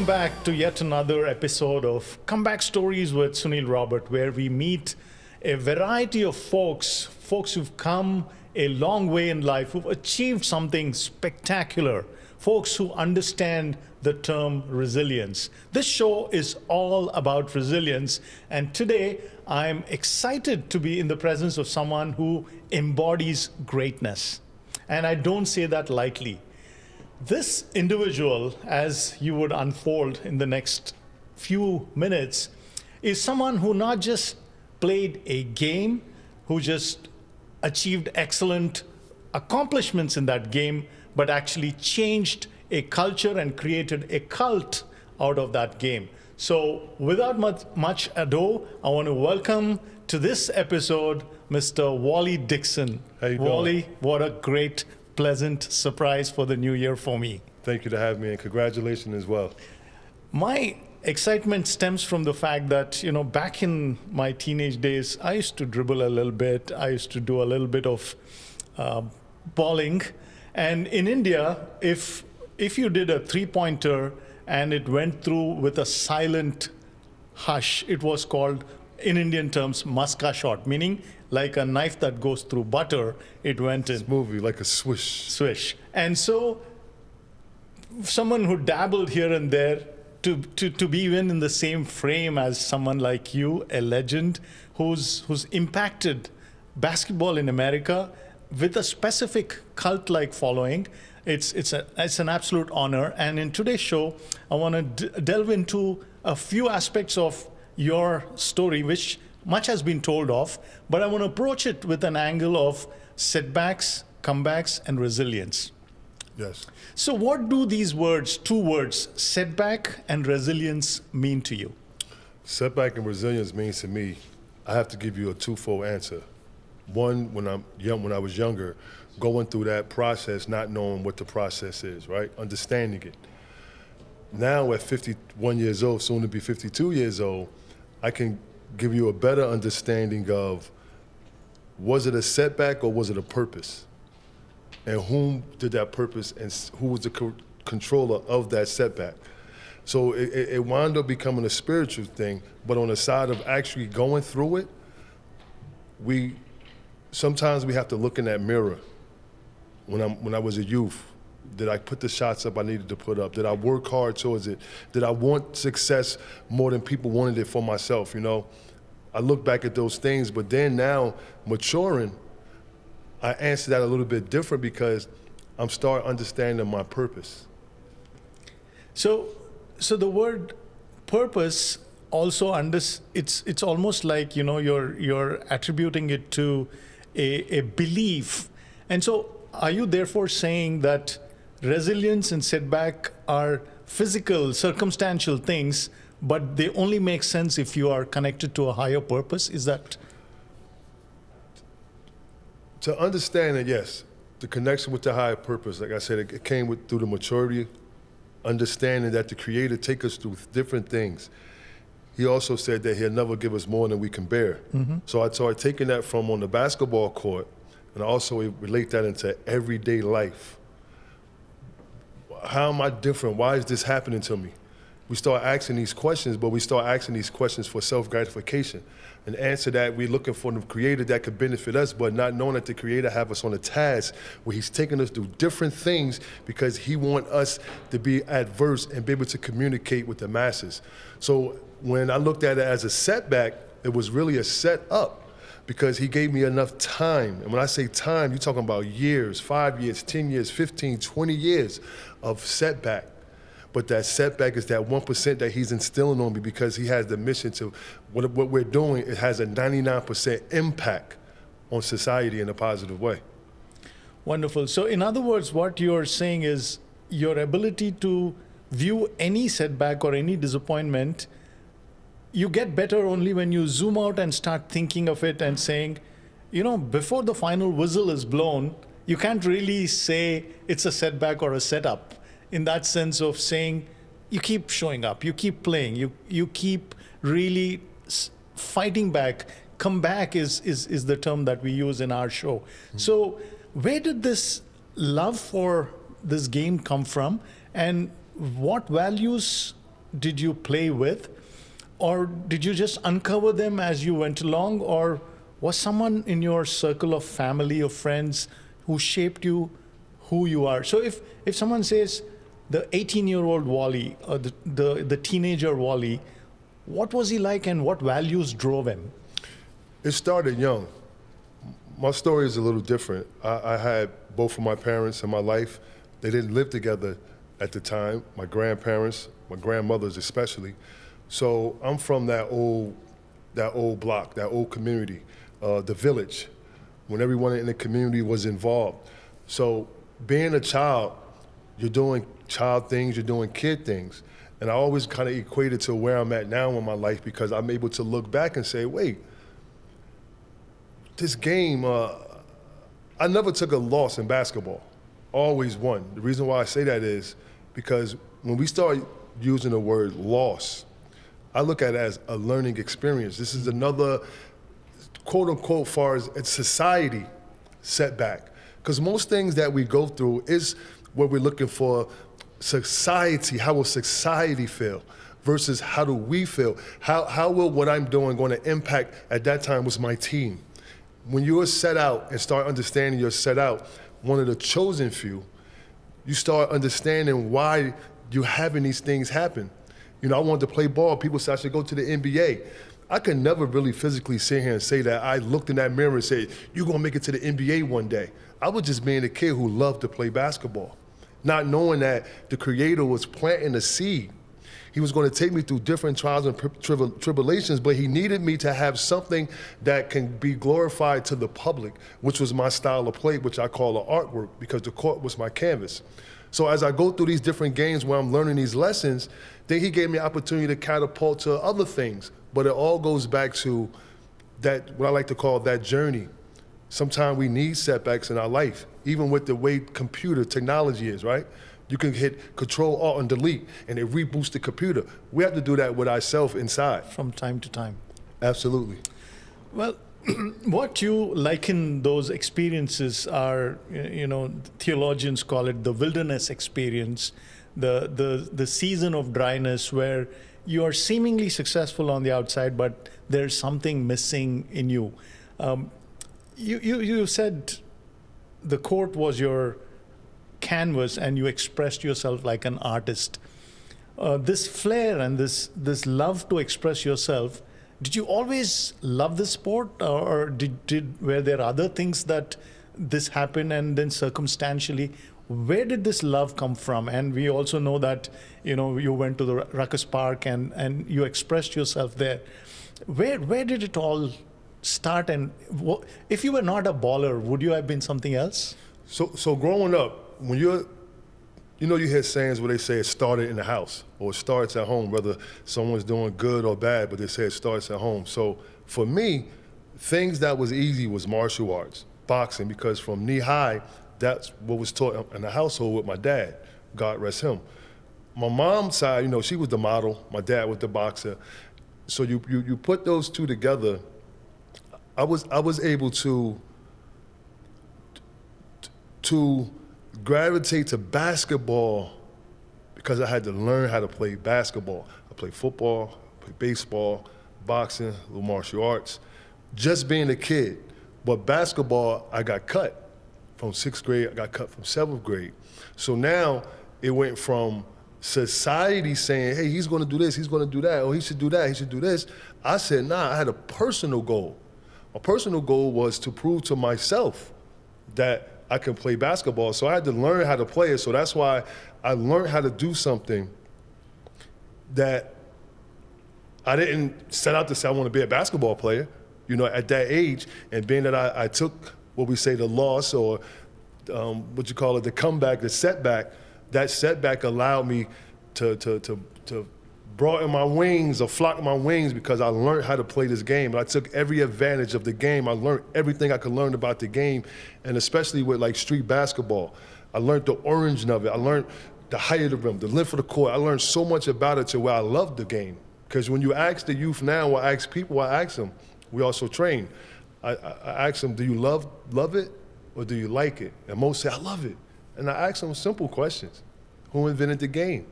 Welcome back to yet another episode of Comeback Stories with Sunil Robert, where we meet a variety of folks who've come a long way in life, who've achieved something spectacular, folks who understand the term resilience. This show is all about resilience, and today I'm excited to be in the presence of someone who embodies greatness. And I don't say that lightly. This individual, as you would unfold in the next few minutes, is someone who not just played a game, who just achieved excellent accomplishments in that game, but actually changed a culture and created a cult out of that game. So without much ado, I want to welcome to this episode Mr. Waliyy Dixon. How you doing? Wally, what a great pleasant surprise for the new year for me. Thank you to have me, and congratulations as well. My excitement stems from the fact that, back in my teenage days, I used to dribble a little bit. I used to do a little bit of bowling. And in India, if you did a three-pointer and it went through with a silent hush, it was called, in Indian terms, maska shot, meaning like a knife that goes through butter, it went in. Smoothly, like a swish. Swish. And so someone who dabbled here and there, to be even in the same frame as someone like you, a legend, who's impacted basketball in America with a specific cult-like following, it's an absolute honor. And in today's show, I want to delve into a few aspects of your story, which much has been told of, but I want to approach it with an angle of setbacks, comebacks, and resilience. Yes. So what do these words, two words, setback and resilience, mean to you? Setback and resilience means to me, I have to give you a twofold answer. One, when I was younger, going through that process, not knowing what the process is, right? Understanding it. Now at 51 years old, soon to be 52 years old, I can give you a better understanding of, was it a setback or was it a purpose? And whom did that purpose, and who was the controller of that setback? So it wound up becoming a spiritual thing, but on the side of actually going through it, sometimes we have to look in that mirror. When I was a youth, did I put the shots up I needed to put up? Did I work hard towards it? Did I want success more than people wanted it for myself, I look back at those things, but then now, maturing, I answer that a little bit different because I'm starting understanding my purpose. So the word purpose also it's almost like, you're attributing it to a belief. And so are you therefore saying that resilience and setback are physical, circumstantial things, but they only make sense if you are connected to a higher purpose? Is that? To understand it, yes, the connection with the higher purpose, like I said, it came through the maturity, understanding that the Creator takes us through different things. He also said that He'll never give us more than we can bear. Mm-hmm. So I started taking that from on the basketball court, and I also relate that into everyday life. How am I different? Why is this happening to me? We start asking these questions, but we start asking these questions for self-gratification. An answer that we're looking for the Creator that could benefit us, but not knowing that the Creator have us on a task where He's taking us through different things because He want us to be adverse and be able to communicate with the masses. So when I looked at it as a setback, it was really a set up because He gave me enough time. And when I say time, you're talking about years, 5 years, 10 years, 15, 20 years of setback. But that setback is that 1% that He's instilling on me because He has the mission to, what we're doing, it has a 99% impact on society in a positive way. Wonderful. So in other words, what you're saying is your ability to view any setback or any disappointment, you get better only when you zoom out and start thinking of it and saying, before the final whistle is blown, you can't really say it's a setback or a setup. In that sense of saying, you keep showing up, you keep playing, you keep really fighting back. Come back is the term that we use in our show. Mm-hmm. So where did this love for this game come from, and what values did you play with? Or did you just uncover them as you went along? Or was someone in your circle of family or friends who shaped you who you are? So if someone says the 18-year-old Waliyy or the teenager Waliyy, what was he like and what values drove him? It started young. My story is a little different. I had both of my parents in my life. They didn't live together at the time. My grandparents, my grandmothers especially. So I'm from that old block, that old community, the village, when everyone in the community was involved. So being a child, you're doing child things, you're doing kid things. And I always kind of equate it to where I'm at now in my life because I'm able to look back and say, wait, this game, I never took a loss in basketball, always won. The reason why I say that is because when we start using the word loss, I look at it as a learning experience. This is another, quote unquote, far as it's society setback. Because most things that we go through is what we're looking for, society, how will society feel versus how do we feel? How will what I'm doing going to impact, at that time was my team. When you're set out and start understanding you're set out, one of the chosen few, you start understanding why you're having these things happen. You know, I wanted to play ball. People said I should go to the NBA. I could never really physically sit here and say that I looked in that mirror and said, you're gonna make it to the NBA one day. I was just being a kid who loved to play basketball, not knowing that the Creator was planting a seed. He was going to take me through different trials and tribulations, but he needed me to have something that can be glorified to the public, which was my style of play, which I call an artwork, because the court was my canvas. So as I go through these different games where I'm learning these lessons, then he gave me an opportunity to catapult to other things. But it all goes back to that, what I like to call that journey. Sometimes we need setbacks in our life, even with the way computer technology is, right? You can hit Control, Alt, and Delete, and it reboots the computer. We have to do that with ourselves inside. From time to time. Absolutely. Well, what you liken those experiences are, you know, theologians call it the wilderness experience, the season of dryness where you are seemingly successful on the outside, but there's something missing in you. You said the court was your canvas and you expressed yourself like an artist. This flair and this love to express yourself, did you always love the sport, or were there other things that this happened and then circumstantially, where did this love come from? And we also know that, you know, you went to the Rucker Park and you expressed yourself there. Where did it all start? And if you were not a baller, would you have been something else? So growing up, when you hear sayings where they say it started in the house or it starts at home, whether someone's doing good or bad, but they say it starts at home. So for me, things that was easy was martial arts, boxing, because from knee high, that's what was taught in the household with my dad, God rest him. My mom's side, you know, she was the model, my dad was the boxer. So you put those two together, I was able to gravitate to basketball because I had to learn how to play basketball. I played football, played baseball, boxing, a little martial arts, just being a kid. But basketball, I got cut from 6th grade, I got cut from 7th grade. So now it went from society saying, hey, he's gonna do this, he's gonna do that, or he should do that, he should do this. I said, nah, I had a personal goal. My personal goal was to prove to myself that I can play basketball. So I had to learn how to play it. So that's why I learned how to do something that I didn't set out to say I want to be a basketball player, you know, at that age. And being that I took what we say the loss or what you call it, the comeback, the setback, that setback allowed me to broaden my wings or flock my wings because I learned how to play this game. And I took every advantage of the game. I learned everything I could learn about the game, and especially with like street basketball. I learned the origin of it. I learned the height of the rim, the length of the court. I learned so much about it to where I loved the game. Because when you ask the youth now, or I ask people, I ask them, we also train. I ask them, do you love it or do you like it? And most say, I love it. And I ask them simple questions. Who invented the game?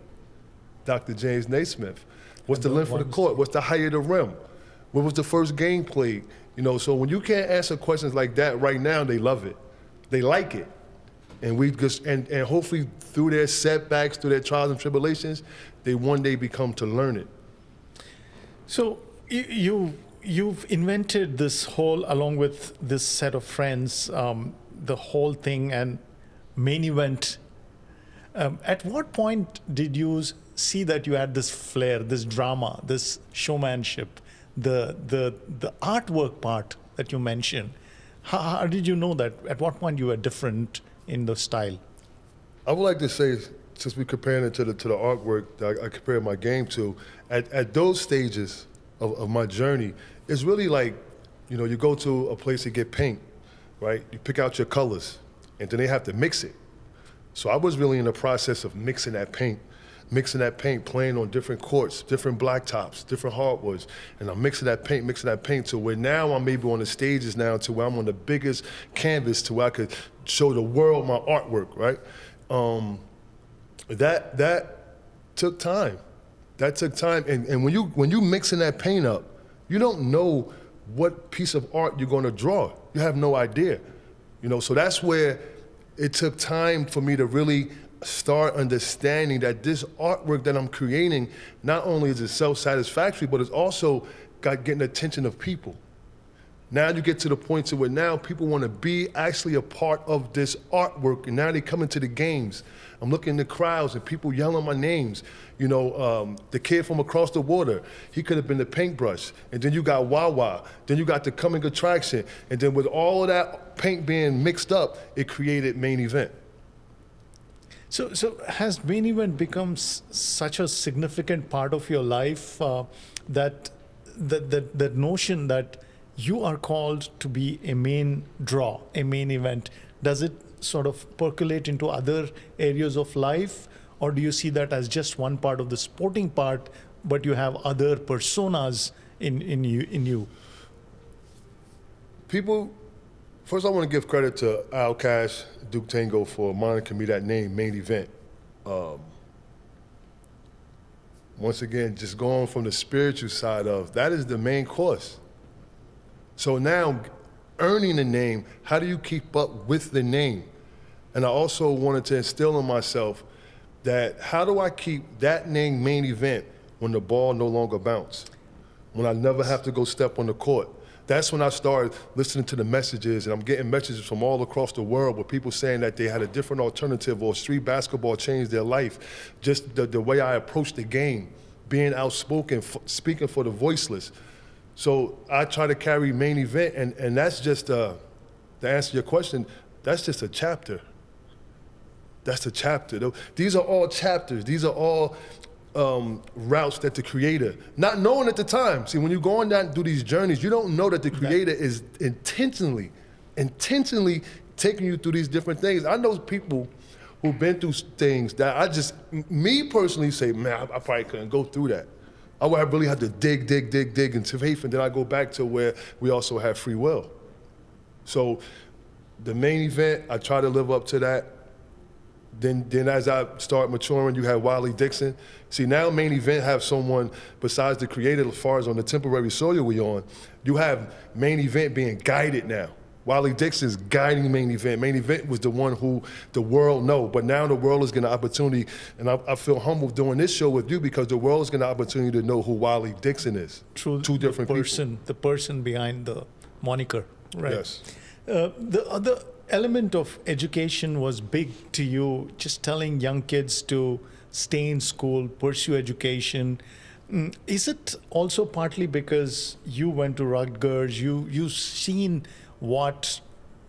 Dr. James Naismith? What's the length of the court? What's the height of the rim? What was the first game played? You know, so when you can't answer questions like that right now, they love it. They like it. And we just, and hopefully through their setbacks, through their trials and tribulations, they one day become to learn it. So you've invented this whole, along with this set of friends, the whole thing and main event. At what point did you see that you had this flair, this drama, this showmanship, the artwork part that you mentioned? How did you know that? At what point you were different in the style? I would like to say, since we're comparing it to the artwork that I compared my game to, at those stages of my journey, it's really like, you know, you go to a place to get paint, right? You pick out your colors, and then they have to mix it. So I was really in the process of mixing that paint, playing on different courts, different blacktops, different hardwoods, and I'm mixing that paint to where now I'm maybe on the stages now to where I'm on the biggest canvas to where I could show the world my artwork, right? That took time. That took time, and when you mixing that paint up, you don't know what piece of art you're gonna draw. You have no idea, you know. So that's where it took time for me to really start understanding that this artwork that I'm creating, not only is it self-satisfactory, but it's also getting the attention of people. Now you get to the point to where now people want to be actually a part of this artwork, and now they come into the games. I'm looking in the crowds and people yelling my names. You know, the kid from across the water, he could have been the paintbrush. And then you got Wawa, then you got the coming attraction. And then with all of that paint being mixed up, it created main event. So has main event become such a significant part of your life that notion that you are called to be a main draw, a main event, does it sort of percolate into other areas of life? Or do you see that as just one part of the sporting part, but you have other personas in you? People, first I want to give credit to Al Cash, Duke Tango for monitoring me that name, main event. Once again, just going from the spiritual side of, that is the main course. So now, earning the name, how do you keep up with the name? And I also wanted to instill in myself that how do I keep that name main event when the ball no longer bounces, when I never have to go step on the court? That's when I started listening to the messages, and I'm getting messages from all across the world with people saying that they had a different alternative or street basketball changed their life. Just the way I approached the game, being outspoken, speaking for the voiceless. So I try to carry main event, and that's just, to answer your question, that's just a chapter. That's a chapter. These are all chapters. These are all routes that the creator, not knowing at the time. See, when you're going down through these journeys, you don't know that the creator is intentionally taking you through these different things. I know people who've been through things that me personally say, man, I probably couldn't go through that. I would really have to dig into faith, and then I go back to where we also have free will. So the main event, I try to live up to that. Then as I start maturing, you have Waliyy Dixon. See, now main event have someone besides the creator, as far as on the temporary soil we on, you have main event being guided now. Waliyy Dixon's guiding main event. Main event was the one who the world know, but now the world is getting an opportunity, and I feel humbled doing this show with you because the world is getting an opportunity to know who Waliyy Dixon is. True, two different people. The person behind the moniker, right? Yes. The other element of education was big to you, just telling young kids to stay in school, pursue education. Is it also partly because you went to Rutgers, you've seen what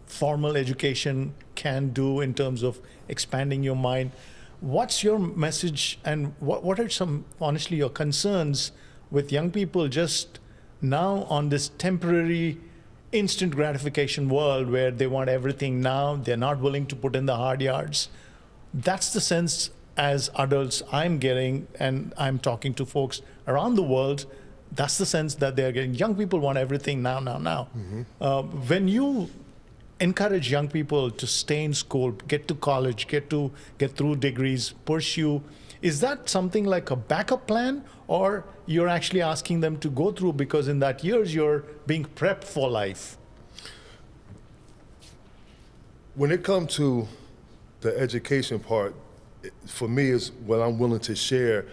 formal education can do in terms of expanding your mind? What's your message, and what are some, honestly, your concerns with young people just now on this temporary instant gratification world where they want everything now, they're not willing to put in the hard yards? That's the sense as adults I'm getting, and I'm talking to folks around the world. That's the sense that they're getting. Young people want everything now. Mm-hmm. When you encourage young people to stay in school, get to college, get through degrees, pursue Is that something like a backup plan, or you're actually asking them to go through because in that years you're being prepped for life? When it comes to the education part, for me is what I'm willing to share.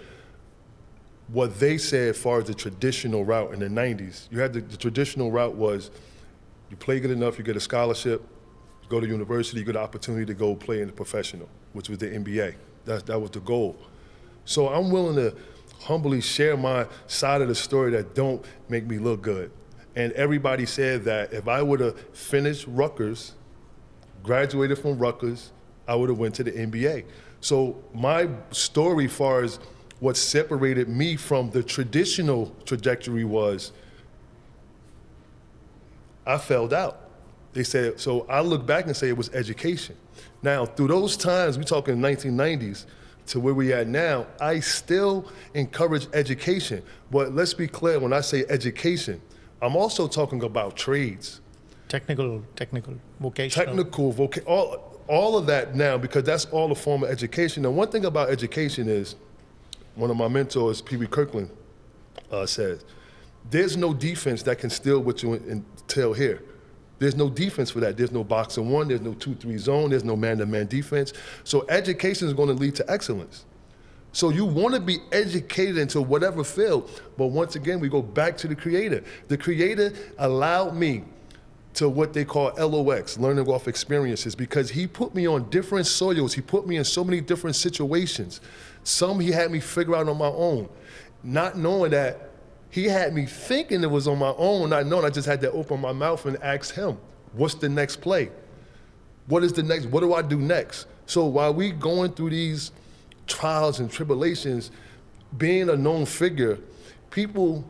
What they said as far as the traditional route in the 90s, you had the traditional route was you play good enough, you get a scholarship, you go to university, you get an opportunity to go play in the professional, which was the NBA. That was the goal. So I'm willing to humbly share my side of the story that don't make me look good. And everybody said that if I would have finished Rutgers, graduated from Rutgers, I would have went to the NBA. So my story as far as what separated me from the traditional trajectory was I failed out. They said, so I look back and say it was education. Now, through those times, we're talking 1990s to where we at now, I still encourage education. But let's be clear, when I say education, I'm also talking about trades. Technical, vocational. All of that now, because that's all a form of education. Now, one thing about education is, one of my mentors, Pee Wee Kirkland, says, there's no defense that can steal what you entail here. There's no defense for that. There's no boxing one, there's no 2-3 zone, there's no man-to-man defense. So education is going to lead to excellence. So you want to be educated into whatever field, but once again, we go back to the creator. The creator allowed me to what they call LOX, learning off experiences, because he put me on different soils. He put me in so many different situations. Some he had me figure out on my own, not knowing that he had me thinking it was on my own, not knowing I just had to open my mouth and ask him, what's the next play? What is the next, what do I do next? So while we going through these trials and tribulations, being a known figure, people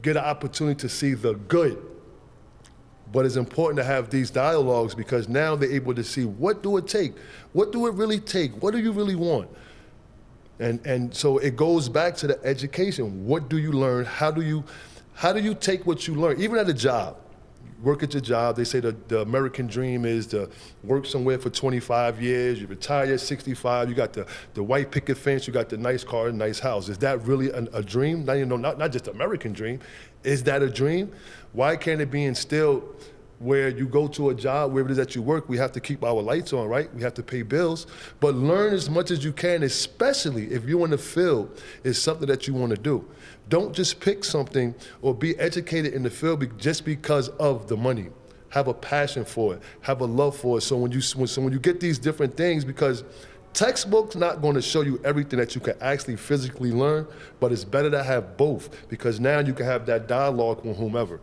get an opportunity to see the good. But it's important to have these dialogues because now they're able to see what do it take? What do it really take? What do you really want? And so it goes back to the education. What do you learn? How do you take what you learn? Even at a job, work at your job, they say the American dream is to work somewhere for 25 years, you retire at 65, you got the white picket fence, you got the nice car and nice house. Is that really a dream? Not just an American dream. Is that a dream? Why can't it be instilled where you go to a job, wherever it is that you work, we have to keep our lights on, right? We have to pay bills, but learn as much as you can, especially if you're in the field, is something that you want to do. Don't just pick something or be educated in the field just because of the money. Have a passion for it, have a love for it. So when you get these different things, because textbooks not going to show you everything that you can actually physically learn, but it's better to have both because now you can have that dialogue with whomever.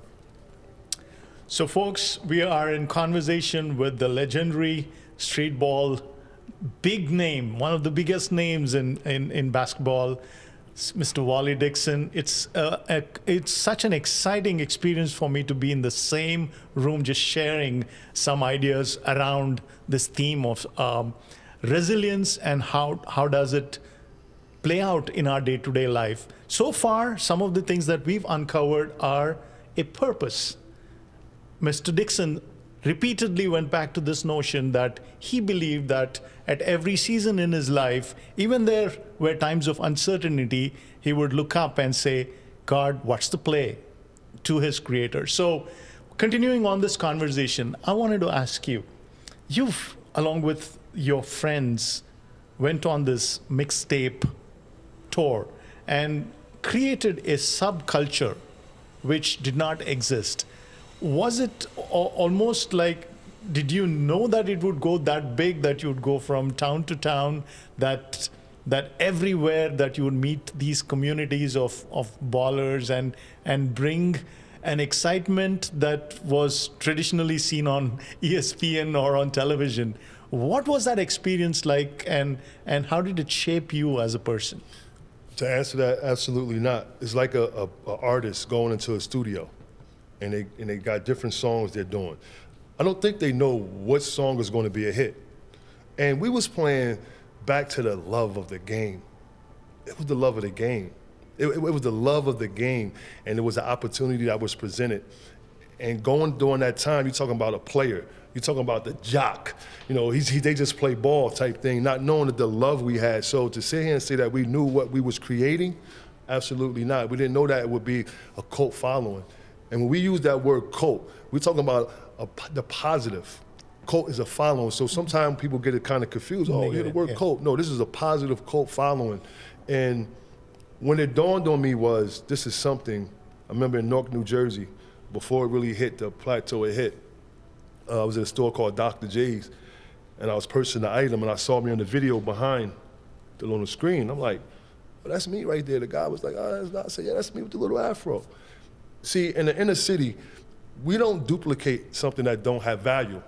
So folks, we are in conversation with the legendary Streetball, big name, one of the biggest names in basketball, Mr. Waliyy Dixon. It's such an exciting experience for me to be in the same room just sharing some ideas around this theme of resilience and how does it play out in our day-to-day life. So far, some of the things that we've uncovered are a purpose. Mr. Dixon repeatedly went back to this notion that he believed that at every season in his life, even there were times of uncertainty, he would look up and say, God, what's the play? To his creator. So continuing on this conversation, I wanted to ask you, you've, along with your friends, went on this mixtape tour and created a subculture which did not exist. Was it almost like, did you know that it would go that big, that you would go from town to town, that everywhere that you would meet these communities of ballers and bring an excitement that was traditionally seen on ESPN or on television? What was that experience like, and how did it shape you as a person? To answer that, absolutely not. It's like a artist going into a studio. And they got different songs they're doing. I don't think they know what song is going to be a hit. And we was playing back to the love of the game. It was the love of the game. It was the love of the game, and it was an opportunity that was presented. And going during that time, you're talking about a player. You're talking about the jock. You know, they just play ball type thing, not knowing that the love we had. So to sit here and say that we knew what we was creating, absolutely not. We didn't know that it would be a cult following. And when we use that word cult, we're talking about the positive. Cult is a following. So sometimes people get it kind of confused. Oh, yeah, the word cult. No, this is a positive cult following. And when it dawned on me was, this is something, I remember in Newark, New Jersey, before it really hit the plateau it hit, I was at a store called Dr. J's, and I was purchasing the item, and I saw me on the video behind on the screen. I'm like, well, that's me right there. The guy was like, oh, that's not. I said, yeah, that's me with the little afro. See, in the inner city, we don't duplicate something that don't have value.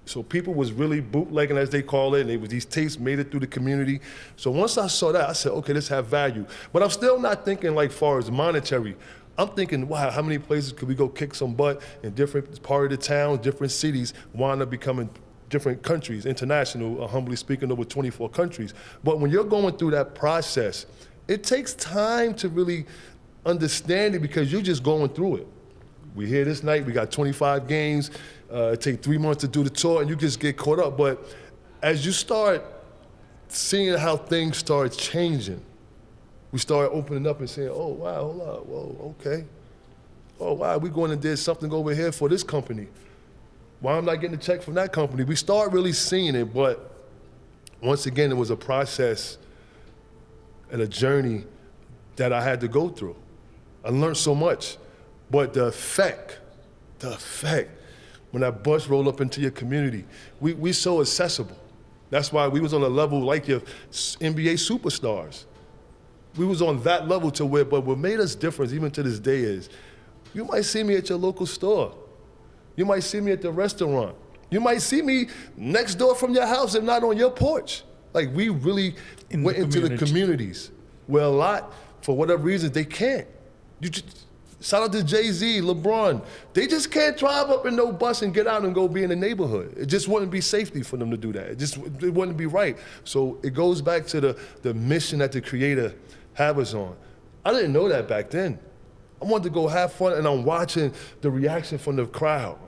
So people was really bootlegging, as they call it, and these tapes made it through the community. So once I saw that, I said, okay, this have value. But I'm still not thinking like far as monetary. I'm thinking, wow, how many places could we go kick some butt in different part of the town, different cities, wind up becoming different countries, international, humbly speaking, over 24 countries. But when you're going through that process, it takes time to really understand it because you're just going through it. We here this night, we got 25 games, it takes 3 months to do the tour, and you just get caught up. But as you start seeing how things start changing, we start opening up and saying, oh, wow, hold up, whoa, okay. Oh, wow, we going and did something over here for this company. Why I'm not getting a check from that company? We start really seeing it, but once again, it was a process and a journey that I had to go through. I learned so much, but the effect, when that bus roll up into your community, we so accessible. That's why we was on a level like your NBA superstars. We was on that level to where, but what made us different even to this day is, you might see me at your local store. You might see me at the restaurant. You might see me next door from your house and not on your porch. Like we really went into the communities where a lot, for whatever reason, they can't. Shout out to Jay-Z, LeBron. They just can't drive up in no bus and get out and go be in the neighborhood. It just wouldn't be safety for them to do that. It wouldn't be right. So it goes back to the mission that the Creator have us on. I didn't know that back then. I wanted to go have fun, and I'm watching the reaction from the crowd,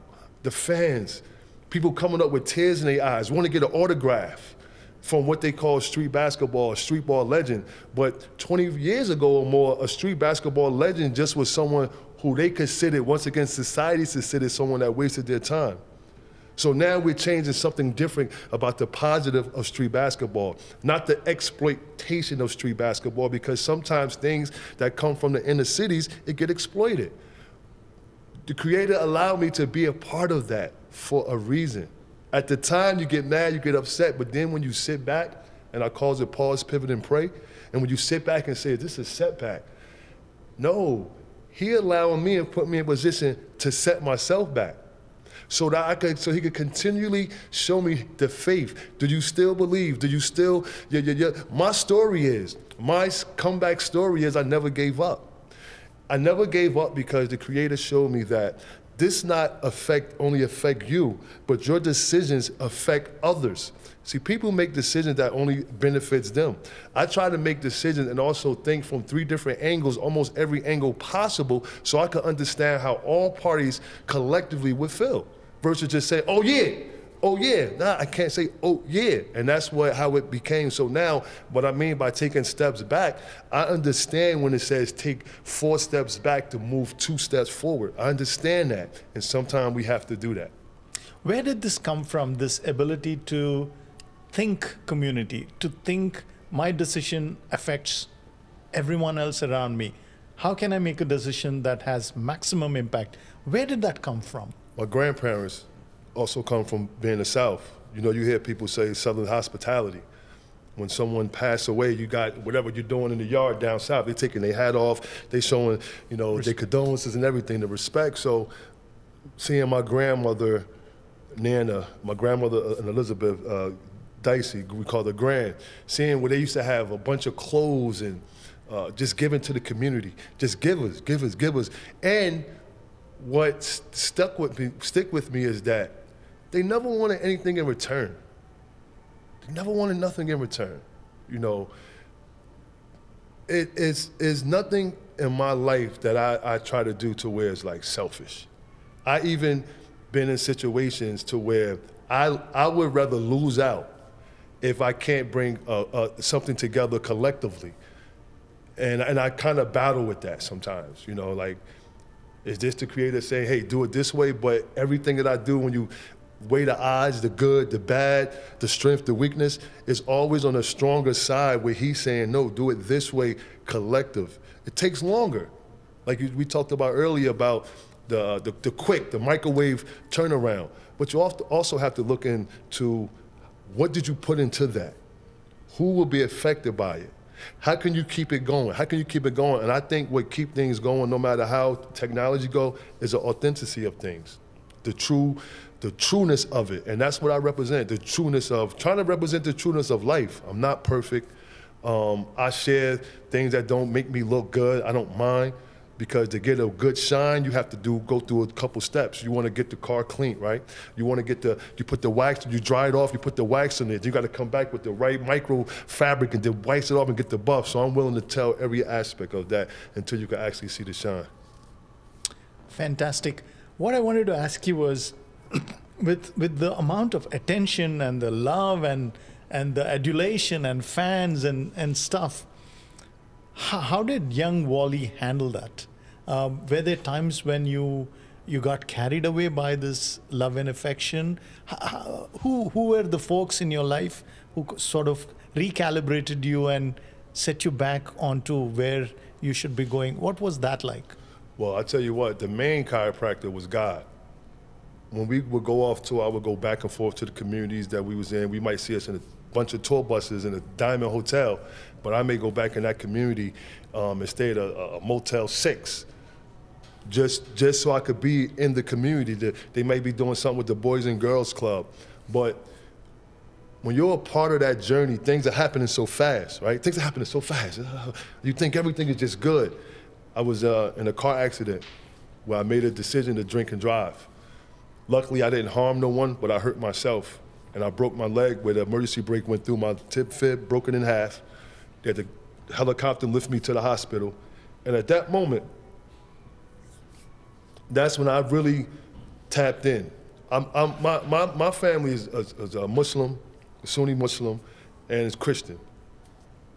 the fans, people coming up with tears in their eyes, want to get an autograph from what they call street basketball, a streetball legend. But 20 years ago or more, a street basketball legend just was someone who they considered, once again, society considered someone that wasted their time. So now we're changing something different about the positive of street basketball, not the exploitation of street basketball, because sometimes things that come from the inner cities, it get exploited. The Creator allowed me to be a part of that for a reason. At the time, you get mad, you get upset, but then when you sit back, and I call it pause, pivot, and pray, and when you sit back and say, this is a setback, no, He allowing me and put me in position to set myself back. So that so He could continually show me the faith. Do you still believe? Do you still, my story is, my comeback story is I never gave up. I never gave up because the Creator showed me that this not only affect you, but your decisions affect others. See, people make decisions that only benefits them. I try to make decisions and also think from 3 different angles, almost every angle possible, so I can understand how all parties collectively would feel. Versus just say, oh yeah. Nah, I can't say, oh yeah. And that's how it became. So now, what I mean by taking steps back, I understand when it says take 4 steps back to move 2 steps forward. I understand that. And sometimes we have to do that. Where did this come from, this ability to think community, to think my decision affects everyone else around me? How can I make a decision that has maximum impact? Where did that come from? My grandparents also come from being in the South. You know, you hear people say Southern hospitality. When someone passed away, you got whatever you're doing in the yard down south, they're taking their hat off, they showing, their condolences and everything, the respect. So seeing my grandmother, Nana, my grandmother and Elizabeth Dicey, we call her Grand, seeing where they used to have a bunch of clothes and just giving to the community, just give us. And what stick with me is that they never wanted anything in return. They never wanted nothing in return. It is nothing in my life that I try to do to where it's like selfish. I even been in situations to where I would rather lose out if I can't bring something together collectively. And I kind of battle with that sometimes, you know, like, is this the creator saying, hey, do it this way, but everything that I do, when you weigh the odds, the good, the bad, the strength, the weakness, is always on the stronger side where he's saying, no, do it this way, collective. It takes longer. Like we talked about earlier about the quick, the microwave turnaround. But you also have to look into what did you put into that? Who will be affected by it? How can you keep it going? How can you keep it going? And I think what keep things going, no matter how technology go, is the authenticity of things, the trueness of it. And that's what I represent, the trueness of, trying to represent the trueness of life. I'm not perfect. I share things that don't make me look good. I don't mind, because to get a good shine, you have to go through a couple steps. You want to get the car clean, right? You want to get you put the wax, you dry it off, you put the wax in it. You got to come back with the right micro fabric and then wax it off and get the buff. So I'm willing to tell every aspect of that until you can actually see the shine. Fantastic. What I wanted to ask you was, with the amount of attention and the love and the adulation and fans and stuff, how did young Wally handle that? Were there times when you got carried away by this love and affection? Who were the folks in your life who sort of recalibrated you and set you back onto where you should be going? What was that like? Well, I tell you what, the main chiropractor was God. When we would go off tour, I would go back and forth to the communities that we was in. We might see us in a bunch of tour buses in a Diamond Hotel, but I may go back in that community and stay at a Motel 6, just so I could be in the community. They may be doing something with the Boys and Girls Club, but when you're a part of that journey, things are happening so fast, right? Things are happening so fast. You think everything is just good. I was in a car accident where I made a decision to drink and drive. Luckily, I didn't harm no one, but I hurt myself. And I broke my leg where the emergency brake went through my tib fib, broken in half. They had the helicopter lift me to the hospital. And at that moment, that's when I really tapped in. My family is a Muslim, a Sunni Muslim, and it's Christian.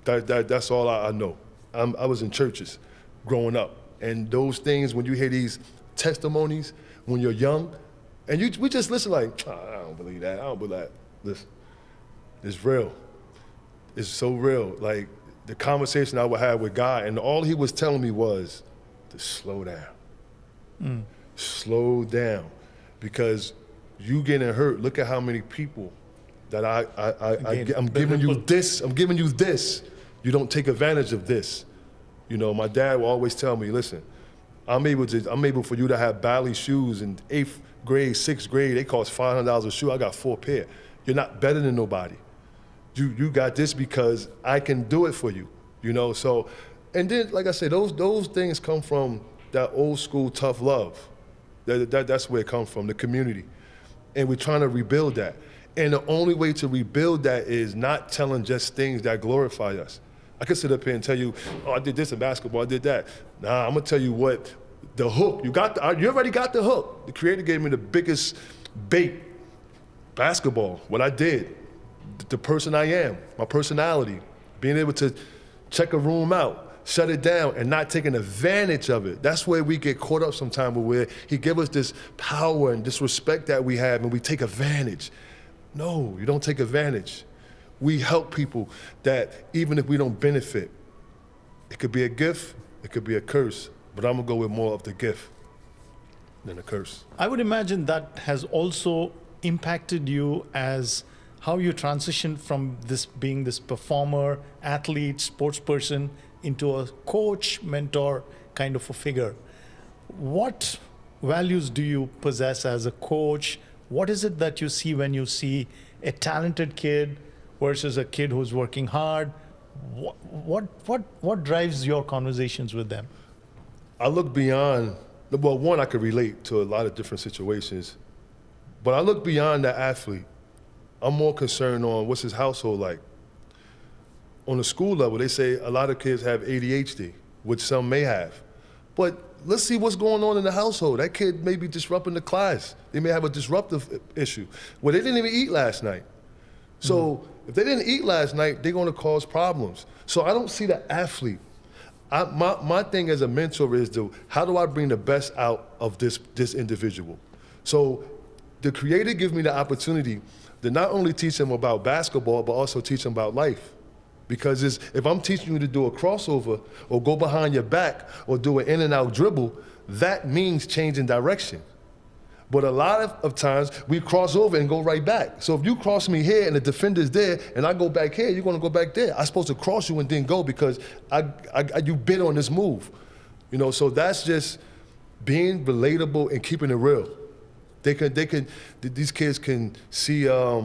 That's all I know. I was in churches growing up. And those things, when you hear these testimonies when you're young, and we just listen like, oh, I don't believe that, I don't believe that. Listen, it's real. It's so real. Like, the conversation I would have with God, and all he was telling me was to slow down. Slow down. Because you getting hurt, look at how many people that I'm giving you this. You don't take advantage of this. You know, my dad will always tell me, listen, I'm able for you to have Bally shoes in 8th grade, 6th grade. They cost $500 a shoe. I got 4 pair. You're not better than nobody. You got this because I can do it for you. You know, so, and then, like I said, those things come from that old school tough love. That's where it comes from, the community. And we're trying to rebuild that. And the only way to rebuild that is not telling just things that glorify us. I could sit up here and tell you, oh, I did this in basketball, I did that. Nah, I'm gonna tell you what, the hook, you already got the hook. The creator gave me the biggest bait, basketball, what I did, the person I am, my personality, being able to check a room out, shut it down, and not taking advantage of it. That's where we get caught up sometimes, where he give us this power and this respect that we have, and we take advantage. No, you don't take advantage. We help people that even if we don't benefit, it could be a gift, it could be a curse, but I'm gonna go with more of the gift than the curse. I would imagine that has also impacted you as how you transitioned from this being this performer, athlete, sports person into a coach, mentor kind of a figure. What values do you possess as a coach? What is it that you see when you see a talented kid versus a kid who's working hard? What drives your conversations with them? I look beyond, well, one, I could relate to a lot of different situations, but I look beyond the athlete. I'm more concerned on what's his household like. On the school level, they say a lot of kids have ADHD, which some may have. But let's see what's going on in the household. That kid may be disrupting the class. They may have a disruptive issue. Well, they didn't even eat last night. So if they didn't eat last night, they're gonna cause problems. So I don't see the athlete. My thing as a mentor is how do I bring the best out of this individual? So the creator gives me the opportunity to not only teach them about basketball, but also teach them about life. Because if I'm teaching you to do a crossover or go behind your back or do an in and out dribble, that means changing direction. But a lot of times we cross over and go right back. So if you cross me here and the defender's there and I go back here, you're gonna go back there. I'm supposed to cross you and then go because you bid on this move. You know, so that's just being relatable and keeping it real. These kids can see a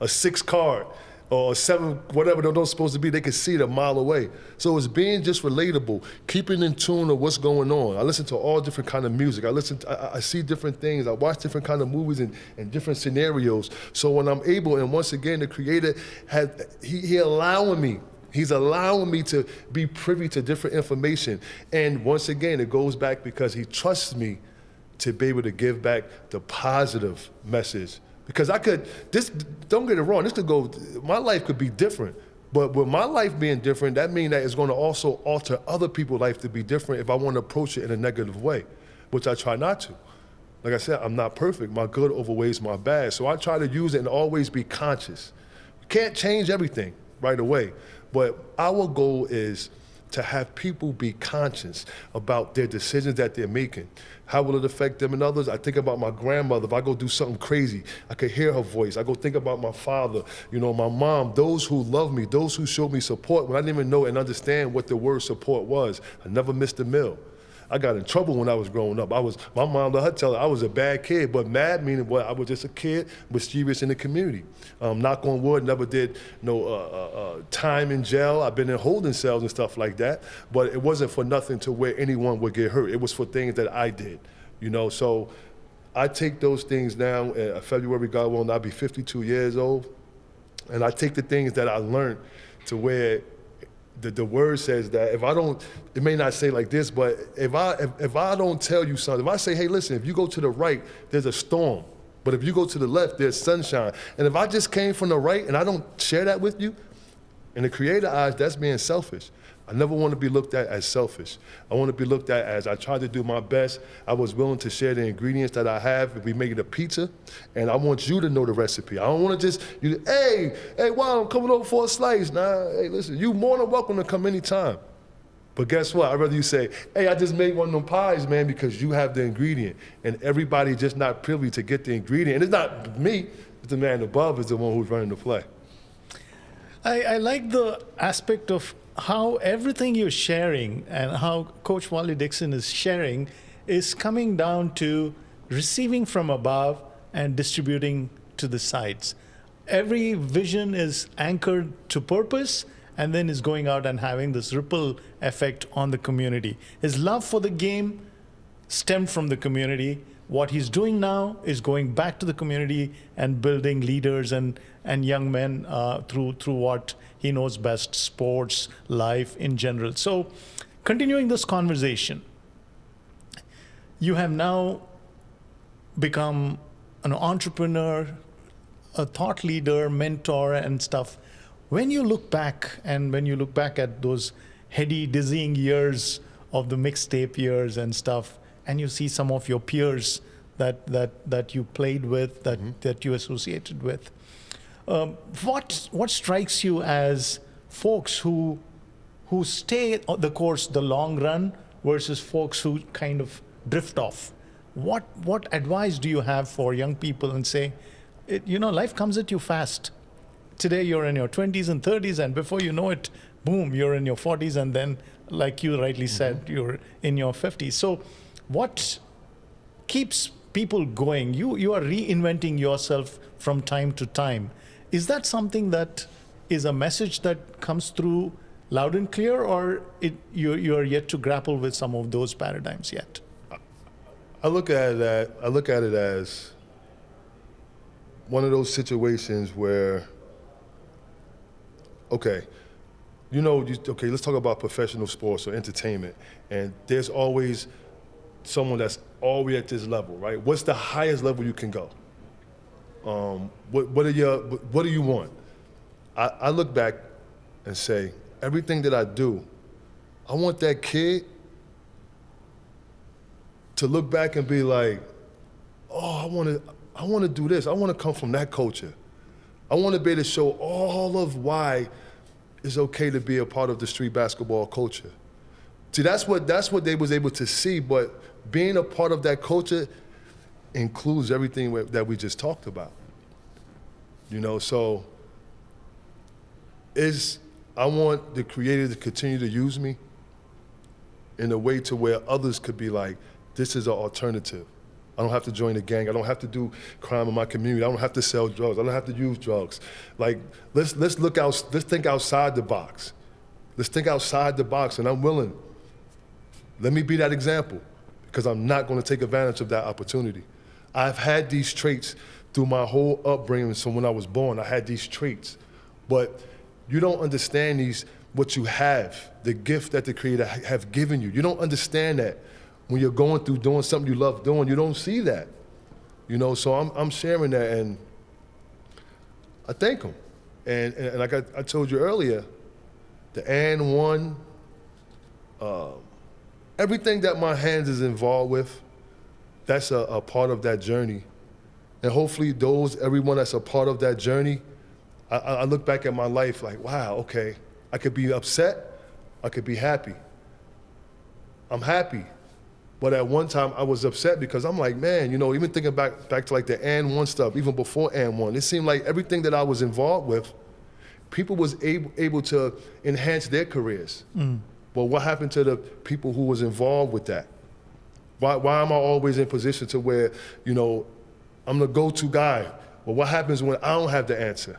6 card or 7, whatever they're not supposed to be, they can see it a mile away. So it's being just relatable, keeping in tune of what's going on. I listen to all different kind of music. I see different things. I watch different kind of movies and different scenarios. So when I'm able, and once again, the creator he's allowing me to be privy to different information. And once again, it goes back because he trusts me to be able to give back the positive message. Because don't get it wrong, my life could be different. But with my life being different, that means that it's going to also alter other people's life to be different if I want to approach it in a negative way, which I try not to. Like I said, I'm not perfect. My good overweighs my bad. So I try to use it and always be conscious. You can't change everything right away, but our goal is to have people be conscious about their decisions that they're making. How will it affect them and others? I think about my grandmother. If I go do something crazy, I could hear her voice. I go think about my father, my mom, those who love me, those who showed me support when I didn't even know and understand what the word support was. I never missed a meal. I got in trouble when I was growing up. My mom let her tell her I was a bad kid, but mad meaning what? I was just a kid, mischievous in the community. Knock on wood, never did no time in jail. I've been in holding cells and stuff like that, but it wasn't for nothing to where anyone would get hurt. It was for things that I did, So I take those things now. February, God willing, I'll be 52 years old, and I take the things that I learned to where the word says that if I don't, it may not say like this, but if I don't tell you something, if I say, hey, listen, if you go to the right, there's a storm. But if you go to the left, there's sunshine. And if I just came from the right and I don't share that with you, in the creator eyes, that's being selfish. I never want to be looked at as selfish. I want to be looked at as I tried to do my best. I was willing to share the ingredients that I have. If we make it a pizza, and I want you to know the recipe. I don't want to just, hey, wow, I'm coming over for a slice. Nah, hey, listen, you more than welcome to come anytime. But guess what? I'd rather you say, hey, I just made one of them pies, man, because you have the ingredient. And everybody just not privy to get the ingredient. And it's not me, it's the man above is the one who's running the play. I like the aspect of how everything you're sharing and how Coach Waliyy Dixon is sharing is coming down to receiving from above and distributing to the sides. Every vision is anchored to purpose and then is going out and having this ripple effect on the community. His love for the game stemmed from the community. What he's doing now is going back to the community and building leaders and young men through what he knows best, sports, life in general. So continuing this conversation, you have now become an entrepreneur, a thought leader, mentor and stuff. When you look back at those heady, dizzying years of the mixtape years and stuff, and you see some of your peers that you played with, that you associated with, what strikes you as folks who stay the course the long run versus folks who kind of drift off? What advice do you have for young people and say, life comes at you fast. Today you're in your 20s and 30s, and before you know it, boom, you're in your 40s, and then, like you rightly said, you're in your 50s. So what keeps people going? You are reinventing yourself from time to time. Is that something that is a message that comes through loud and clear, or you're yet to grapple with some of those paradigms yet? I look at it as one of those situations where, okay, okay, let's talk about professional sports or entertainment. And there's always someone that's always at this level, right? What's the highest level you can go? What do you want? I look back and say, everything that I do, I want that kid to look back and be like, oh, I want to do this. I want to come from that culture. I want to be able to show all of why it's okay to be a part of the street basketball culture. See, that's what they was able to see, but being a part of that culture includes everything that we just talked about. So I want the creator to continue to use me in a way to where others could be like, this is an alternative. I don't have to join a gang. I don't have to do crime in my community. I don't have to sell drugs. I don't have to use drugs. Like, let's think outside the box. Let's think outside the box, and I'm willing. Let me be that example, because I'm not going to take advantage of that opportunity. I've had these traits through my whole upbringing. So when I was born, I had these traits. But you don't understand what you have, the gift that the Creator have given you. You don't understand that. When you're going through doing something you love doing, you don't see that. So I'm sharing that, and I thank him. And like I told you earlier, the AND1, everything that my hands is involved with, that's a part of that journey. And hopefully everyone that's a part of that journey, I look back at my life like, wow, okay, I could be upset, I could be happy. I'm happy. But at one time I was upset because I'm like, man, even thinking back to like the AND1 stuff, even before AND1, it seemed like everything that I was involved with, people was able to enhance their careers. But what happened to the people who was involved with that? Why am I always in position to where, I'm the go-to guy? Well, what happens when I don't have the answer?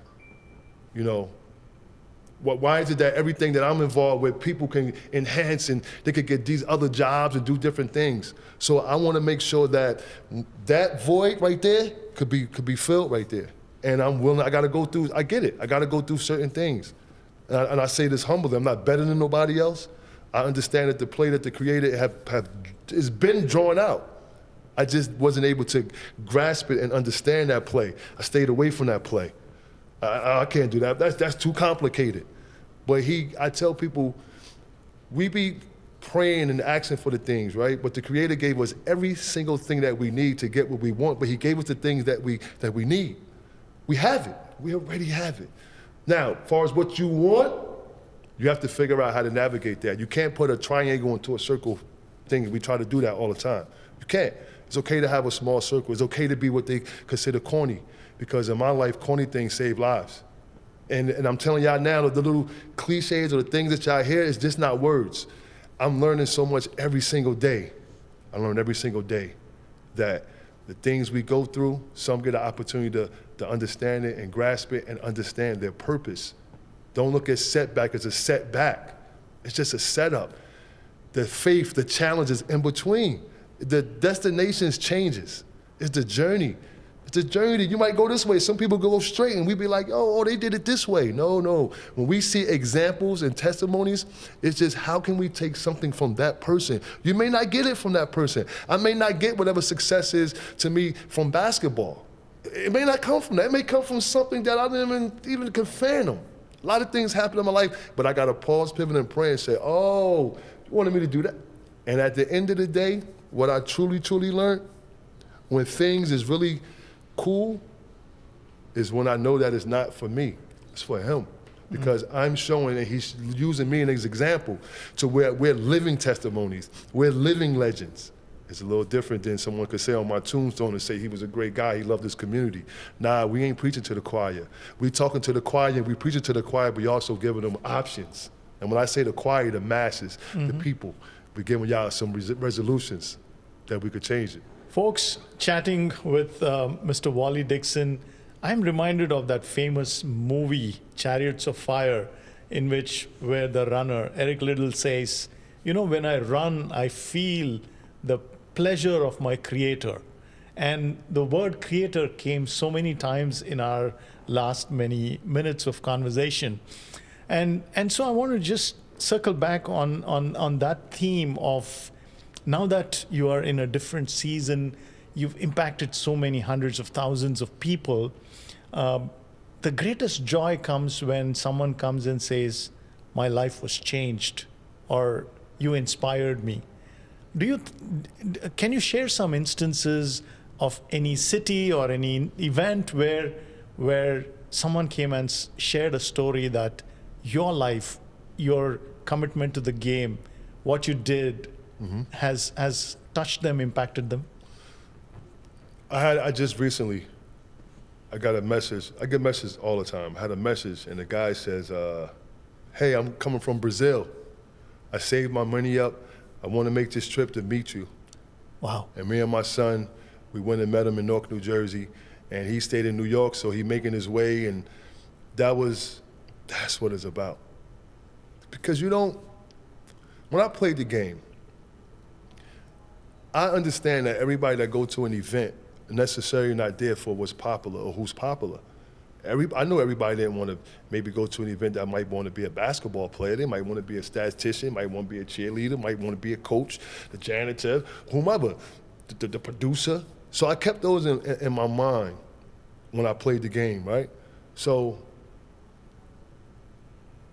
Why is it that everything that I'm involved with, people can enhance and they could get these other jobs and do different things? So I want to make sure that that void right there could be filled right there. And I'm willing, I got to go through, I get it. I got to go through certain things. And I say this humbly, I'm not better than nobody else. I understand that the play that the Creator has been drawn out. I just wasn't able to grasp it and understand that play. I stayed away from that play. I can't do that. That's too complicated. But I tell people, we be praying and asking for the things, right? But the Creator gave us every single thing that we need to get what we want, but He gave us the things that we need. We have it. We already have it. Now, as far as what you want, you have to figure out how to navigate that. You can't put a triangle into a circle thing. We try to do that all the time. You can't. It's okay to have a small circle. It's okay to be what they consider corny, because in my life, corny things save lives. And I'm telling y'all now, the little cliches or the things that y'all hear is just not words. I'm learning so much every single day. I learn every single day that the things we go through, some get an opportunity to understand it and grasp it and understand their purpose. Don't look at setback as a setback. It's just a setup. The faith, the challenges in between. The destinations changes. It's the journey. It's a journey. You might go this way. Some people go straight, and we be like, oh, they did it this way. No. When we see examples and testimonies, it's just how can we take something from that person? You may not get it from that person. I may not get whatever success is to me from basketball. It may not come from that. It may come from something that I didn't even can fathom. A lot of things happen in my life, but I got to pause, pivot, and pray and say, oh, you wanted me to do that? And at the end of the day, what I truly, truly learned, when things is really cool, is when I know that it's not for me, it's for Him. Because I'm showing that He's using me as an example to where we're living testimonies, we're living legends. It's a little different than someone could say on my tombstone and say he was a great guy, he loved his community. Nah, we ain't preaching to the choir. We talking to the choir and we preaching to the choir, but we also giving them options. And when I say the choir, the masses, the people, we're giving y'all some resolutions that we could change it. Folks, chatting with Mr. Waliyy Dixon, I'm reminded of that famous movie, Chariots of Fire, where the runner, Eric Liddell, says, when I run, I feel the pleasure of my Creator. And the word Creator came so many times in our last many minutes of conversation. And so I want to just circle back on that theme of, now that you are in a different season, you've impacted so many hundreds of thousands of people. The greatest joy comes when someone comes and says, my life was changed, or you inspired me. Can you share some instances of any city or any event where someone came and shared a story that your life, your commitment to the game, what you did, has touched them, impacted them? I just recently, I got a message. I get messages all the time. I had a message, and the guy says, hey, I'm coming from Brazil. I saved my money up. I want to make this trip to meet you. Wow. And me and my son, we went and met him in Newark, New Jersey, and he stayed in New York, so he making his way, and that's what it's about. Because when I played the game, I understand that everybody that go to an event necessarily not there for what's popular or who's popular. I know everybody didn't want to maybe go to an event that might want to be a basketball player. They might want to be a statistician, might want to be a cheerleader, might want to be a coach, the janitor, whomever, the producer. So I kept those in my mind when I played the game, right? So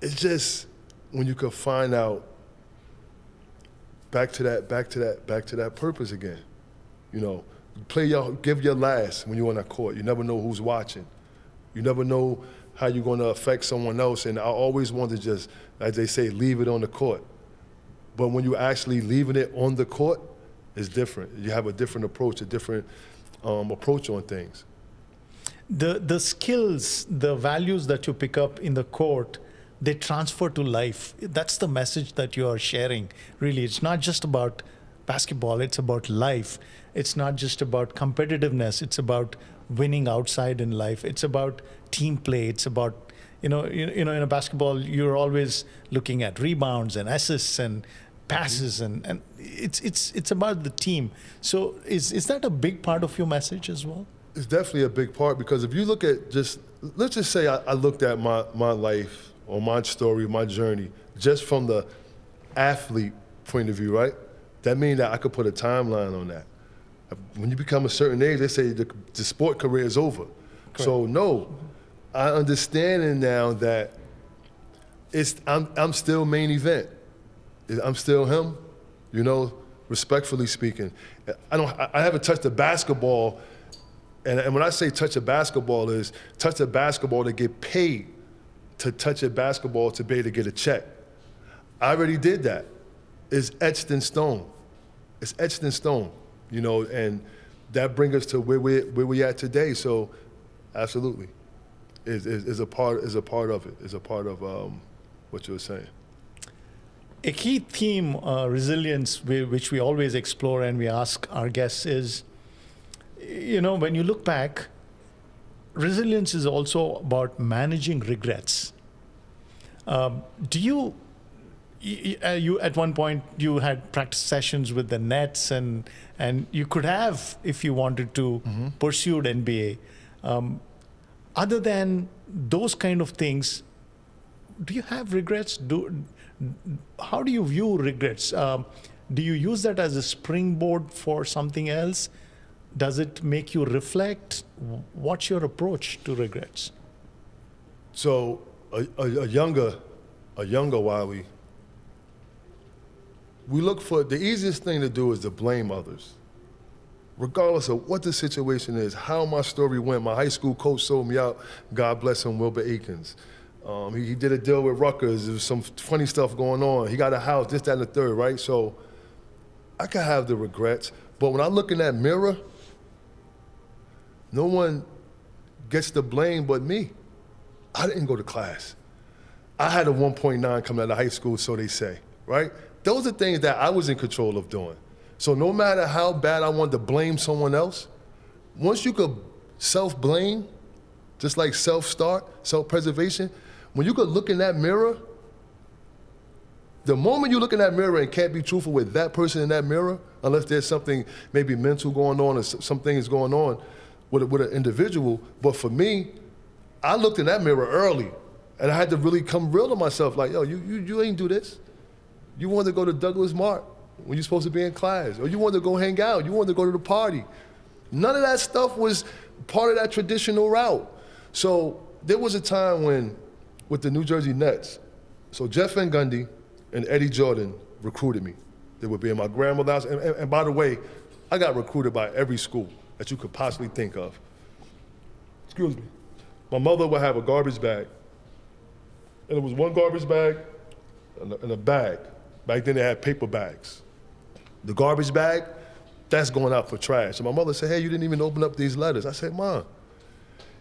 it's just when you could find out back to that purpose again. You know, give your last when you're on that court. You never know who's watching. You never know how you're going to affect someone else. And I always want to just, as they say, leave it on the court. But when you actually leaving it on the court, it's different. You have a different approach, approach on things. The skills, the values that you pick up in the court, they transfer to life. That's the message that you are sharing. Really, it's not just about basketball. It's about life. It's not just about competitiveness. It's about winning outside in life. It's about team play. It's about, in a basketball, you're always looking at rebounds and assists and passes, and it's about the team. So is that a big part of your message as well? It's definitely a big part, because if you look at let's just say I looked at my life or my story, my journey, just from the athlete point of view, right? That means that I could put a timeline on that. When you become a certain age, they say the sport career is over. Correct. So no, I understand now that I'm still main event. I'm still him, respectfully speaking. I haven't touched a basketball, and when I say touch a basketball, is touch a basketball to get paid to touch a basketball to be able to get a check. I already did that. It's etched in stone. It's etched in stone, and that brings us to where we at today. So, absolutely, is a part of it. Is a part of what you were saying. A key theme, resilience, which we always explore and we ask our guests is, when you look back, resilience is also about managing regrets. Do you at one point you had practice sessions with the Nets, and you could have, if you wanted to, pursued NBA. Other than those kind of things, do you have regrets? How do you view regrets? Do you use that as a springboard for something else? Does it make you reflect? What's your approach to regrets? So a younger Waliyy, we look for, the easiest thing to do is to blame others. Regardless of what the situation is, how my story went. My high school coach sold me out, God bless him, Wilbur Akins. He did a deal with Rutgers. There was some funny stuff going on. He got a house, this, that, and the third, right? So I can have the regrets. But when I look in that mirror, no one gets the blame but me. I didn't go to class. I had a 1.9 coming out of high school, so they say, right? Those are things that I was in control of doing. So no matter how bad I wanted to blame someone else, once you could self-blame, just like self-start, self-preservation, when you could look in that mirror, the moment you look in that mirror and can't be truthful with that person in that mirror, unless there's something maybe mental going on or some things going on with an individual, but for me, I looked in that mirror early. And I had to really come real to myself, like, yo, you ain't do this. You wanted to go to Douglas Mart when you're supposed to be in class, or you wanted to go hang out, you wanted to go to the party. None of that stuff was part of that traditional route. So there was a time when, with the New Jersey Nets, so Jeff Van Gundy and Eddie Jordan recruited me. They would be in my grandmother's house. And by the way, I got recruited by every school that you could possibly think of. Excuse me. My mother would have a garbage bag. And it was one garbage bag and a bag. Back then they had paper bags. The garbage bag, that's going out for trash. And my mother said, hey, you didn't even open up these letters. I said, Mom,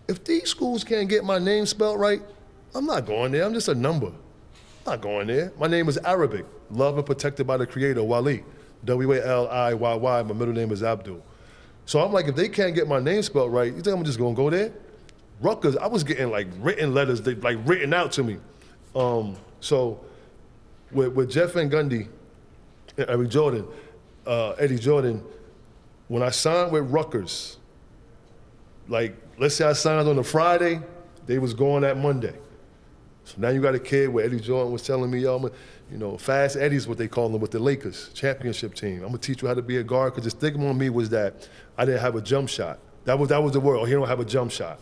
if these schools can't get my name spelled right, I'm not going there. I'm just a number. I'm not going there. My name is Arabic, loved and protected by the Creator, Waliyy, W-A-L-I-Y-Y. My middle name is Abdul. So I'm like, if they can't get my name spelled right, you think I'm just gonna go there? Rutgers, I was getting like written letters, like written out to me. So with Jeff Van Gundy and Eddie Jordan, when I signed with Rutgers, like, let's say I signed on a Friday, they was going that Monday. So now you got a kid where Eddie Jordan was telling me, yo, Fast Eddie's what they call them with the Lakers, championship team. I'm gonna teach you how to be a guard, because the stigma on me was that I didn't have a jump shot. That was the word, oh, he don't have a jump shot.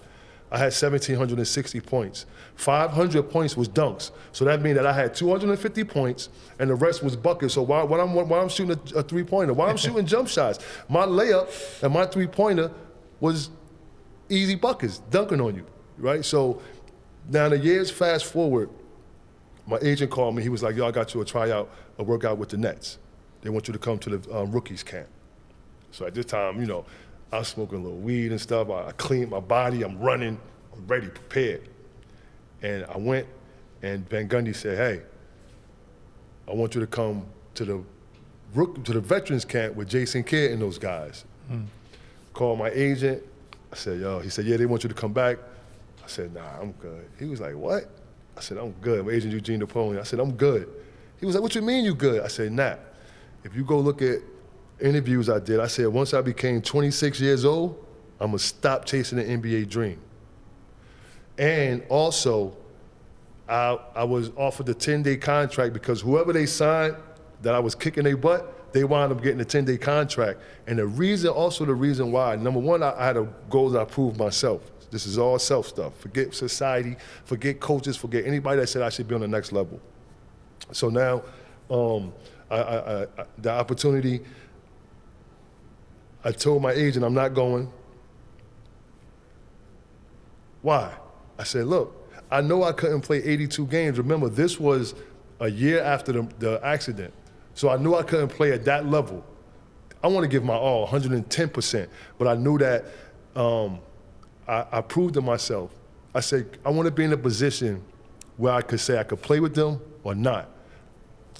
I had 1,760 points. 500 points was dunks. So that means that I had 250 points and the rest was buckets. So while I'm shooting a three-pointer, while I'm shooting jump shots, my layup and my three-pointer was easy buckets, dunking on you, right? So now the years fast forward, my agent called me. He was like, yo, I got you a workout with the Nets. They want you to come to the rookies camp. So at this time, I was smoking a little weed and stuff. I cleaned my body, I'm running, I'm ready, prepared. And I went, and Van Gundy said, hey, I want you to come to the veterans camp with Jason Kidd and those guys. Called my agent. I said, yo, he said, yeah, they want you to come back. I said, nah, I'm good. He was like, what? I said, I'm good. My agent, Eugene Napoleon. I said, I'm good. He was like, what you mean you good? I said, nah. If you go look at interviews I did, I said, once I became 26 years old, I'm gonna stop chasing the NBA dream. And also, I was offered a 10-day contract because whoever they signed that I was kicking their butt, they wound up getting a 10-day contract. And the reason why, number one, I had a goal that I proved myself. This is all self stuff. Forget society, forget coaches, forget anybody that said I should be on the next level. So now, the opportunity, I told my agent I'm not going. Why? I said, look, I know I couldn't play 82 games. Remember, this was a year after the accident. So I knew I couldn't play at that level. I want to give my all, 110%. But I knew that I proved to myself. I said, I want to be in a position where I could say I could play with them or not.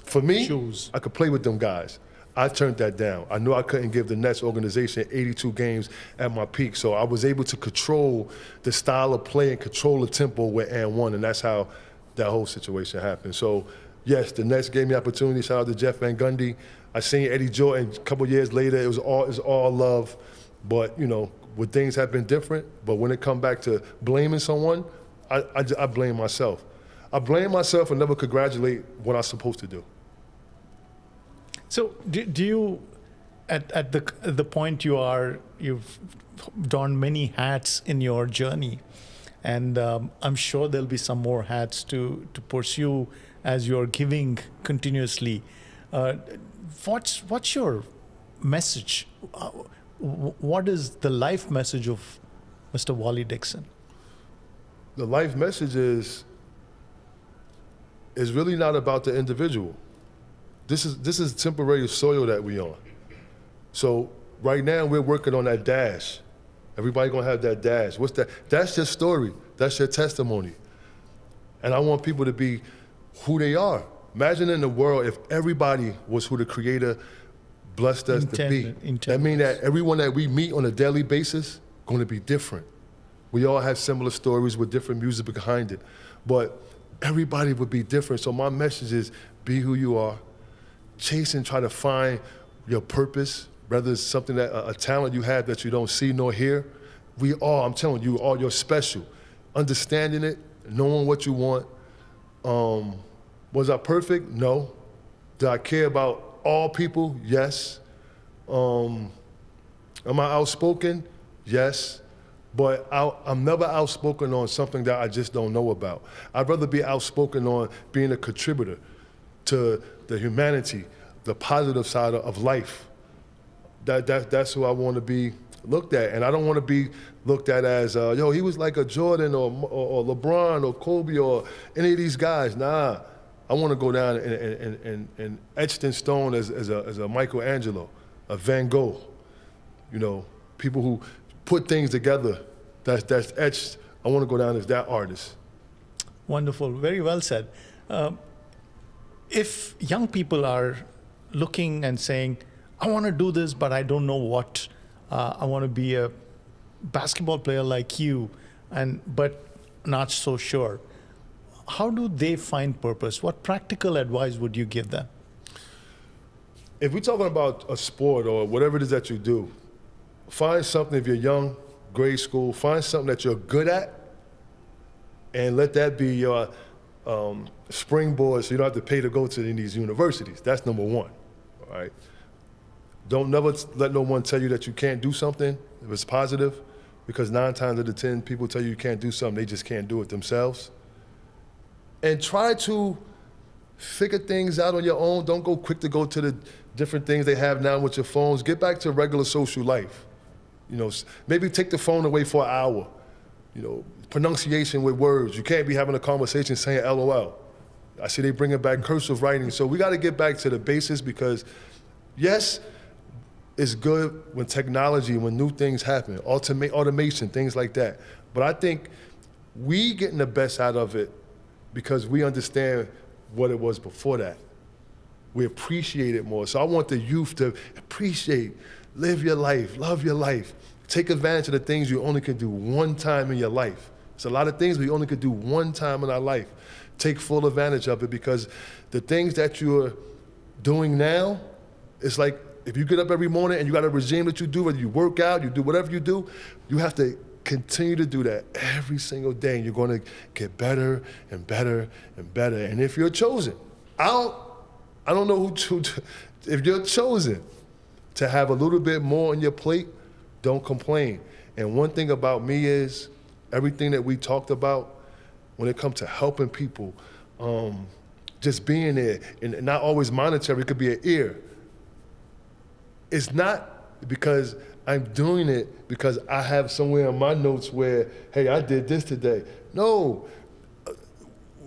For me, I could play with them guys. I turned that down. I knew I couldn't give the Nets organization 82 games at my peak, so I was able to control the style of play and control the tempo with AND1, and that's how that whole situation happened. So, yes, the Nets gave me opportunity. Shout out to Jeff Van Gundy. I seen Eddie Jordan a couple years later. It was all love, but when things have been different. But when it come back to blaming someone, I blame myself. I blame myself and never congratulate what I'm supposed to do. So do you, at the point you've donned many hats in your journey, and I'm sure there'll be some more hats to pursue as you're giving continuously. What's your message? What is the life message of Mr. Waliyy Dixon? The life message is really not about the individual. This is temporary soil that we on. So right now we're working on that dash. Everybody gonna have that dash. What's that? That's your story. That's your testimony. And I want people to be who they are. Imagine in the world if everybody was who the Creator blessed us to be. That means that everyone that we meet on a daily basis gonna be different. We all have similar stories with different music behind it, but everybody would be different. So my message is be who you are. Chase and try to find your purpose, whether it's something that a talent you have that you don't see nor hear. I'm telling you, you're special. Understanding it, knowing what you want. Was I perfect? No. Did I care about all people? Yes. Am I outspoken? Yes. But I'm never outspoken on something that I just don't know about. I'd rather be outspoken on being a contributor to the humanity, the positive side of life. That's who I want to be looked at. And I don't want to be looked at as, yo, he was like a Jordan or LeBron or Kobe or any of these guys. Nah, I want to go down and etched in stone as a Michelangelo, a Van Gogh. You know, people who put things together that's etched. I want to go down as that artist. Wonderful, very well said. If young people are looking and saying, I want to do this, but I don't know what, I want to be a basketball player like you, but not so sure, how do they find purpose? What practical advice would you give them? If we're talking about a sport or whatever it is that you do, find something, if you're young, grade school, find something that you're good at and let that be your springboard so you don't have to pay to go to any of these universities. That's number one, all right? Don't never let no one tell you that you can't do something if it's positive, because 9 times out of 10 people tell you can't do something, they just can't do it themselves. And try to figure things out on your own. Don't go quick to go to the different things they have now with your phones. Get back to regular social life. You know, maybe take the phone away for an hour. You know, pronunciation with words. You can't be having a conversation saying LOL. I see they bringing back cursive writing. So we got to get back to the basics, because yes, it's good when technology, when new things happen, automation, things like that. But I think we getting the best out of it because we understand what it was before that. We appreciate it more. So I want the youth to appreciate, live your life, love your life. Take advantage of the things you only can do one time in your life. There's a lot of things we only could do one time in our life. Take full advantage of it, because the things that you're doing now, it's like if you get up every morning and you got a regime that you do, whether you work out, you do whatever you do, you have to continue to do that every single day, and you're going to get better and better and better. And if you're chosen, I don't know if you're chosen to have a little bit more on your plate, don't complain. And one thing about me is everything that we talked about when it comes to helping people, just being there, and not always monetary, it could be an ear. It's not because I'm doing it because I have somewhere in my notes where, hey, I did this today. No,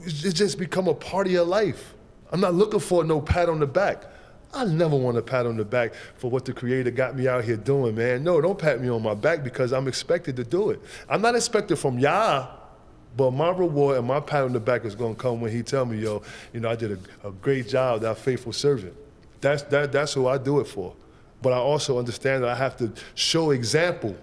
it's just become a part of your life. I'm not looking for no pat on the back. I never want a pat on the back for what the Creator got me out here doing, man. No, don't pat me on my back, because I'm expected to do it. I'm not expected from y'all, but my reward and my pat on the back is gonna come when he tell me, yo, you know, I did a great job, that faithful servant. That's who I do it for. But I also understand that I have to show example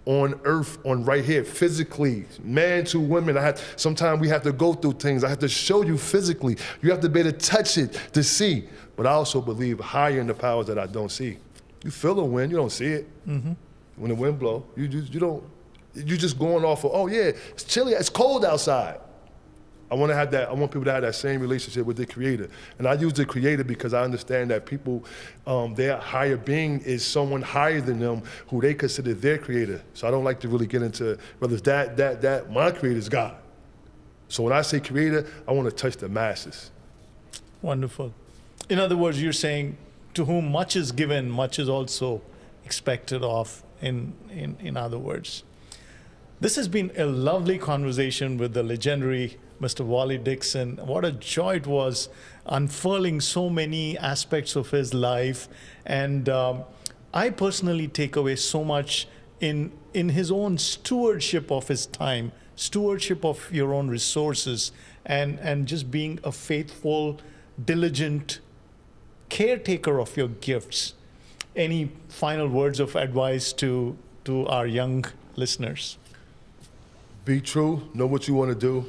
on earth, on right here, physically, man to women. Sometimes we have to go through things. I have to show you physically. You have to be able to touch it to see. But I also believe higher in the powers that I don't see. You feel the wind, you don't see it. Mm-hmm. When the wind blows, you just going off of, oh yeah, it's chilly, it's cold outside. I want people to have that same relationship with the Creator. And I use the Creator because I understand that people, their higher being is someone higher than them who they consider their Creator. So I don't like to really get into whether it's that, my Creator's God. So when I say Creator, I want to touch the masses. Wonderful. In other words, you're saying, to whom much is given, much is also expected of, in other words. This has been a lovely conversation with the legendary Mr. Waliyy Dixon. What a joy it was unfurling so many aspects of his life. And I personally take away so much in his own stewardship of his time, stewardship of your own resources, and just being a faithful, diligent caretaker of your gifts. Any final words of advice to our young listeners? Be true, know what you want to do.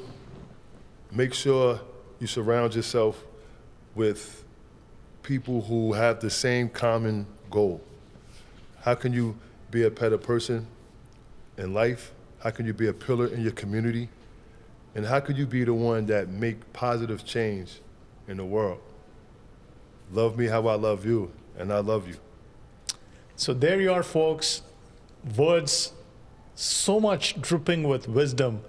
Make sure you surround yourself with people who have the same common goal. How can you be a better person in life? How can you be a pillar in your community? And how could you be the one that make positive change in the world? Love me how I love you, and I love you. So there you are, folks. Words so much dripping with wisdom.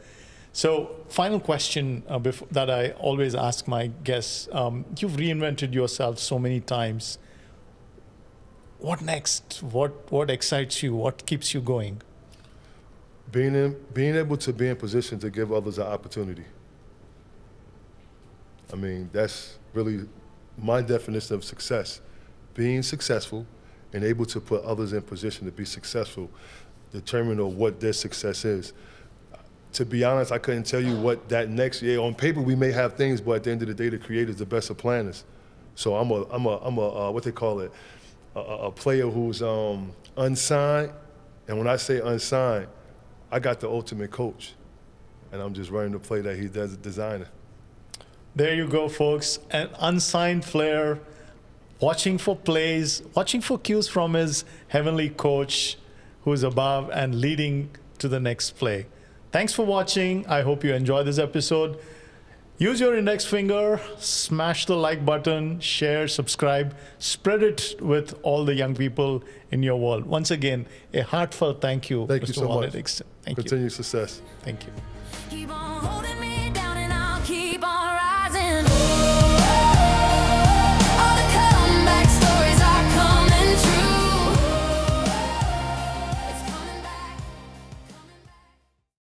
So final question that I always ask my guests. You've reinvented yourself so many times. What next? What excites you? What keeps you going? Being able to be in position to give others an opportunity. I mean, that's really my definition of success. Being successful and able to put others in position to be successful, determine what their success is. To be honest, I couldn't tell you what that next year. On paper, we may have things, but at the end of the day, the creator is the best of planners. So I'm a what they call it, a player who's unsigned. And when I say unsigned, I got the ultimate coach, and I'm just running the play that he does, designer. There you go, folks. An unsigned player, watching for plays, watching for cues from his heavenly coach, who's above and leading to the next play. Thanks for watching. I hope you enjoyed this episode. Use your index finger, smash the like button, share, subscribe, spread it with all the young people in your world. Once again, a heartfelt thank you, Thank you Mr. so Waliyy much. Dixon. Thank you. Continued success. Thank you. Keep on holding